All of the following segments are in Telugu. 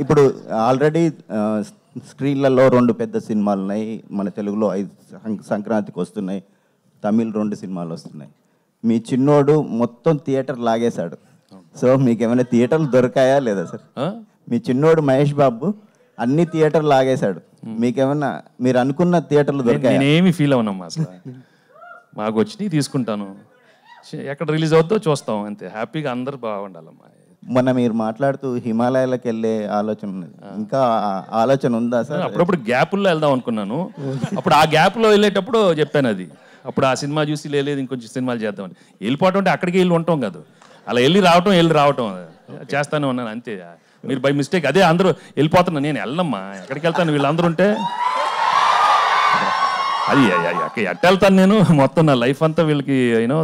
ఇప్పుడు ఆల్రెడీ స్క్రీన్లలో 2 పెద్ద సినిమాలు ఉన్నాయి, మన తెలుగులో 5 సంక్రాంతికి వస్తున్నాయి, తమిళ్ 2 సినిమాలు వస్తున్నాయి. మీ చిన్నోడు మొత్తం థియేటర్ లాగేశాడు. సో మీకు ఏమైనా థియేటర్లు దొరికాయా లేదా సార్? మీ చిన్నోడు మహేష్ బాబు అన్ని థియేటర్లు లాగేశాడు, మీకేమన్నా మీరు అనుకున్న థియేటర్లు దొరికాయా? నేనేమి ఫీల్ అవనమ్మా అసలు. మాకు వచ్చి తీసుకుంటాను, ఎక్కడ రిలీజ్ అవుతుందో చూస్తాం అంతే. హ్యాపీగా అందరు బాగుండాలమ్మా. మొన్న మీరు మాట్లాడుతూ హిమాలయాలకు వెళ్ళే ఆలోచన ఉన్నది, ఇంకా ఆలోచన ఉందా సార్? అప్పుడప్పుడు గ్యాపుల్లో వెళ్దాం అనుకున్నాను. అప్పుడు ఆ గ్యాప్లో వెళ్ళేటప్పుడు చెప్పాను అది. అప్పుడు ఆ సినిమా చూసి లేదు ఇంకొంచెం సినిమాలు చేద్దామని. వెళ్ళిపోవటం అంటే అక్కడికి వెళ్ళి ఉంటాం కాదు, అలా వెళ్ళి రావటం చేస్తానే ఉన్నాను అంతే. మీరు బై మిస్టేక్ అదే అందరూ వెళ్ళిపోతున్నా, నేను వెళ్ళమ్మా, ఎక్కడికి వెళ్తాను వీళ్ళందరూ ఉంటే. అది ఎట్ట వెళ్తాను నేను, మొత్తం నా లైఫ్ అంతా వీళ్ళకి you know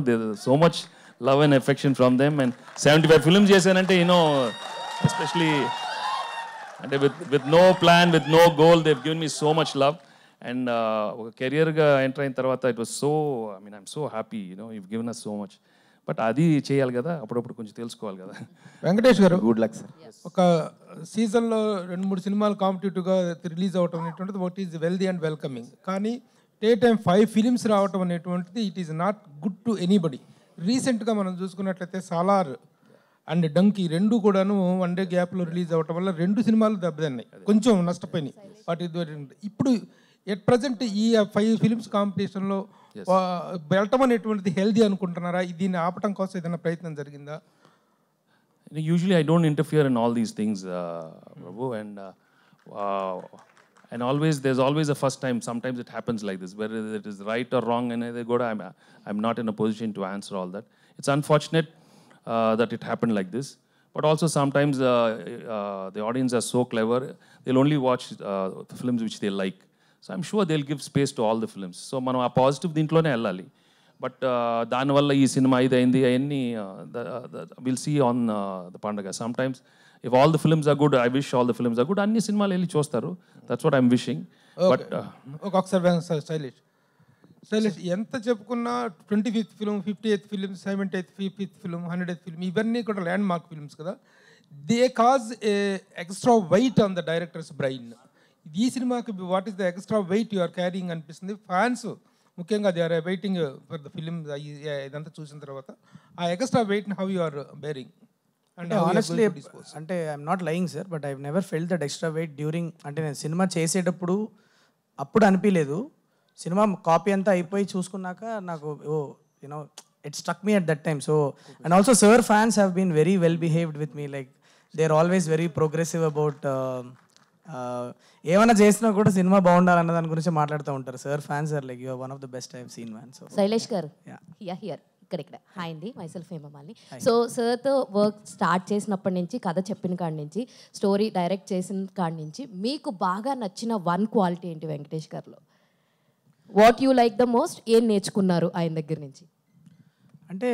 so much love and affection from them, and 75 films చేశానంటే especially అంటే with no plan, with no goal, they've given me so much love, and ఒక కెరియర్గా ఎంటర్ అయిన తర్వాత it was so, I mean I'm so happy, you've given us so much. But అది చేయాలి కదా, అప్పుడప్పుడు కొంచెం తెలుసుకోవాలి కదా. వెంకటేష్ గారు, గుడ్ లక్ సార్. ఒక సీజన్లో 2-3 సినిమాలు కాంపిటేటివ్గా రిలీజ్ అవటం అనేటువంటిది what is wealthy and welcoming. కానీ డే టైం 5 ఫిలిమ్స్ రావటం అనేటువంటిది it is not good to anybody. రీసెంట్గా మనం చూసుకున్నట్లయితే సాలార్ అండ్ డంకీ 2 కూడాను 1 డే గ్యాప్లో రిలీజ్ అవ్వటం వల్ల 2 సినిమాలు దెబ్బతిన్నాయి, కొంచెం నష్టపోయినాయి. వాటి ఇప్పుడు ఎట్ ప్రజెంట్ ఈ 5 ఫిలిమ్స్ కాంపిటీషన్లో వెళ్ళటం అనేటువంటిది హెల్దీ అనుకుంటున్నారా? దీన్ని ఆపటం కోసం ఏదైనా ప్రయత్నం జరిగిందా? Usually I don't interfere in all these things, Prabhu, and always there's always a first time. Sometimes it happens like this, whether it is right or wrong, and I'm not in a position to answer all that. It's unfortunate that it happened like this, but also sometimes the audience are so clever, they'll only watch the films which they like. So I'm sure they'll give space to all the films. So మనం ఆ పాజిటివ్ దీంట్లోనే వెళ్ళాలి. బట్ దానివల్ల ఈ సినిమా ఇదైంది అవన్నీ విల్ సీ ఆన్ ద పండగ. Sometimes if all the films are good, I wish all the films are good, అన్ని సినిమాలు వెళ్ళి చూస్తారు. That's what I'm wishing. But ఒకసారి శైలేష్ ఎంత చెప్పుకున్నా 25th film, 58th film, 78th, 50th film, 100th film ఇవన్నీ కూడా ల్యాండ్ మార్క్ ఫిలిమ్స్ కదా. They cause a extra weight on the director's brain. ఈ సినిమాకి what is the extra weight you are carrying అనిపిస్తుంది? ఫ్యాన్స్ ముఖ్యంగా they are waiting for the film. ఇదంతా చూసిన తర్వాత ఆ ఎక్స్ట్రా వెయిట్ని హౌ యు ఆర్ బేరింగ్? అంటే ఆనెస్ట్లీ అంటే I'm not lying sir, but I never felt that extra weight during. అంటే నేను సినిమా చేసేటప్పుడు అప్పుడు అనిపించలేదు. సినిమా కాపీ అంతా అయిపోయి చూసుకున్నాక నాకు it struck me at that time. So and also sir fans have been very well behaved with me. Like they are always very progressive about ఏమైనా చేసినా కూడా సినిమా బాగుండాలన్న దాని గురించి మాట్లాడుతూ ఉంటారు. Sir fans are like you are one of the best I have seen man. So Shailesh గారు హియర్ ఇక్కడ హాయ్ అండి, మైసెల్ఫ్ హేమమాలిని. సో సార్తో వర్క్ స్టార్ట్ చేసినప్పటి నుంచి, కథ చెప్పిన కాడి నుంచి, స్టోరీ డైరెక్ట్ చేసిన కాడి నుంచి మీకు బాగా నచ్చిన 1 క్వాలిటీ ఏంటి వెంకటేష్ గారిలో? What you like the most? ఏం నేర్చుకున్నారు ఆయన దగ్గర నుంచి? అంటే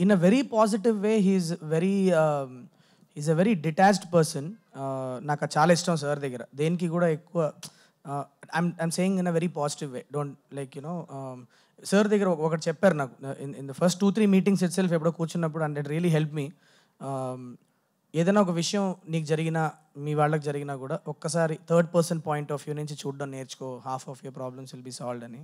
in a very positive way he's a very detached person. నాకు చాలా ఇష్టం సార్ దగ్గర. దేనికి కూడా ఎక్కువ I'm saying in a very positive way. Don't like sir దగ్గర ఒకటి చెప్పారు నాకు in the first 2-3 meetings itself ఎప్పుడో కూర్చున్నప్పుడు, and it really help me. ఏదైనా ఒక విషయం నీకు జరిగినా, మీ వాళ్ళకి జరిగినా కూడా ఒక్కసారి third person point of view నుంచి చూడడం నేర్చుకో, half of your problems will be solved అని.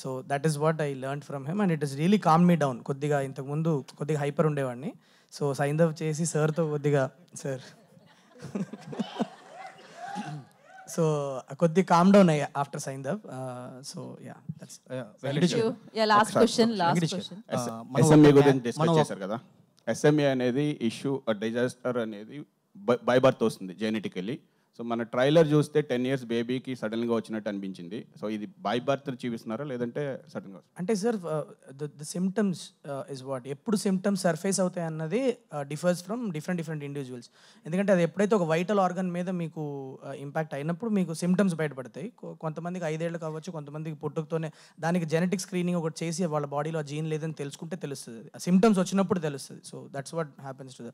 So that is what I learn from him, and it is really calm me down. కొద్దిగా ఇంతకుముందు కొద్దిగా హైపర్ ఉండేవాడిని. సో సైందవ్ చేసి సార్తో కొద్దిగా సార్ సో కొద్ది కామ్ డౌన్ అయ్యా after Saindhav. So yeah that's last question. SMA గురించి డిస్కస్ చేశారు కదా. ఎస్ఎంఏ అనేది ఇష్యూ డిజాస్టర్ అనేది బై బర్త్ వస్తుంది జెనెటికలీ. సో మన ట్రైలర్ చూస్తే 10 years బేబీకి సడన్గా వచ్చినట్టు అనిపించింది. సో ఇది బై బర్త్ చూపిస్తున్నారా లేదంటే సడన్గా? అంటే sir the symptoms is what, ఎప్పుడు సిమ్టమ్స్ సర్ఫేస్ అవుతాయి అన్నది డిఫర్స్ ఫ్రమ్ డిఫరెంట్ ఇండివిజువల్స్. ఎందుకంటే అది ఎప్పుడైతే ఒక వైటల్ ఆర్గన్ మీద మీకు ఇంపాక్ట్ అయినప్పుడు మీకు సిమ్టమ్స్ బయటపడతాయి. కొంతమందికి 5 ఏళ్ళు కావచ్చు, కొంతమందికి పుట్టుకతోనే దానికి జెనెటిక్ స్క్రీనింగ్ ఒకటి చేసి వాళ్ళ బాడీలో ఆ జీన్ లేదని తెలుసుకుంటే తెలుస్తుంది. ఆ సిమ్టమ్స్ వచ్చినప్పుడు తెలుస్తుంది. So that's what happens to the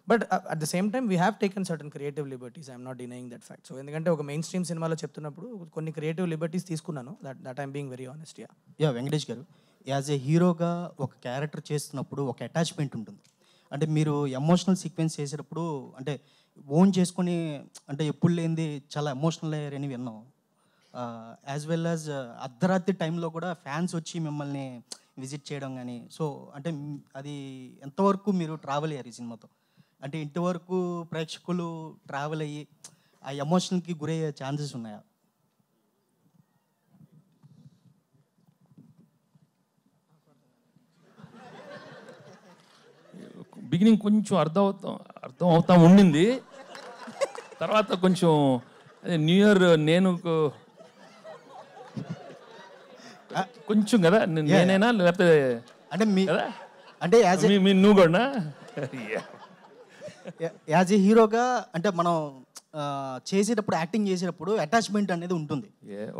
but at the same time we have taken certain creative liberties. I'm not denying that fact. So ఎందుకంటే ఒక మెయిన్ స్ట్రీమ్ సినిమాలో చెప్తున్నప్పుడు కొన్ని క్రియేటివ్ లిబర్టీస్ తీసుకున్నాను. That I'm being very honest. Venkatesh గారు, యాజ్ ఏ హీరోగా ఒక క్యారెక్టర్ చేస్తున్నప్పుడు ఒక అటాచ్మెంట్ ఉంటుంది. అంటే మీరు ఎమోషనల్ సీక్వెన్స్ చేసేటప్పుడు అంటే ఓన్ చేసుకొని అంటే ఎప్పుడు లేనిది చాలా ఎమోషనల్ అయ్యారని విన్నాం. యాజ్ వెల్ యాజ్ అర్ధరాత్రి టైంలో కూడా ఫ్యాన్స్ వచ్చి మిమ్మల్ని విజిట్ చేయడం కానీ, సో అంటే అది ఎంతవరకు మీరు ట్రావెల్ అయ్యారు ఈ సినిమాతో? అంటే ఇంతవరకు ప్రేక్షకులు ట్రావెల్ అయ్యి ఆ ఎమోషన్కి గురయ్యే ఛాన్సెస్ ఉన్నాయా? బిగినింగ్ కొంచెం అర్థం అవుతా ఉండింది. తర్వాత కొంచెం అదే న్యూ ఇయర్ నేను కొంచెం కదా నేనైనా లేకపోతే అంటే మీ కదా అంటే నువ్వు కూడా యాజ్ ఏ హీరోగా అంటే మనం చేసేటప్పుడు యాక్టింగ్ చేసేటప్పుడు అటాచ్మెంట్ అనేది ఉంటుంది.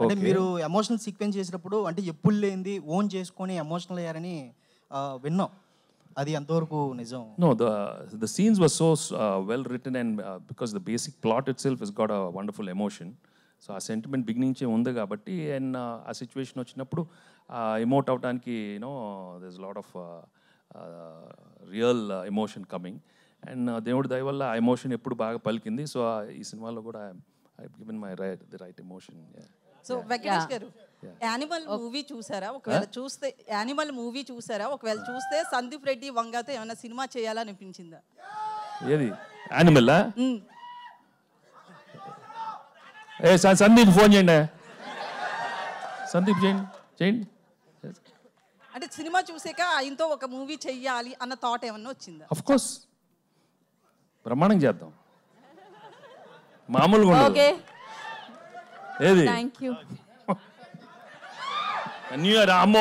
అంటే మీరు ఎమోషనల్ సీక్వెన్స్ చేసేటప్పుడు అంటే ఎప్పుడు లేనిది ఓన్ చేసుకొని ఎమోషనల్ అయ్యారని విన్నాం. అది ఎంతవరకు నిజం? No, the scenes were so well written, and because the basic plot itself has got a wonderful emotion. So ఆ సెంటిమెంట్ బిగినింగ్ చే ఉంది కాబట్టి, అండ్ ఆ సిచ్యువేషన్ వచ్చినప్పుడు ఎమోట్ అవడానికి there's a lot of real emotion coming, and దేవుడి దయ వల్ల ఆ ఎమోషన్ ఎప్పుడు బాగా పలికింది. సో ఈ సినిమాలో కూడా I given my the right emotion. So Venkatesh గారు, యానిమల్ మూవీ చూసారా? ఒకవేళ చూస్తే యానిమల్ మూవీ చూసారా? ఒకవేళ చూస్తే సందీప్ రెడ్డి వంగతో ఏమైనా సినిమా చేయాలనిపించిందా? ఏది యానిమల్? సందీప్ ఫోన్ చేయండి, సందీప్ చేయండి. అంటే సినిమా చూసాక ఆయనతో ఒక మూవీ చెయ్యాలి అన్న థాట్ ఏమన్నా వచ్చిందా? ఆఫ్ కోర్స్, బ్రహ్మాండం చేద్దాం, మామూలుగా ఉండదు. ఏది న్యూ ఇయర్? అమ్మో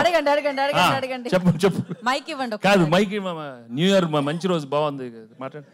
అడగండి. చెప్పు. మైక్ ఇవ్వండి. కాదు మైక్, న్యూ ఇయర్ మంచి రోజు, బాగుంది, మాట్లాడు.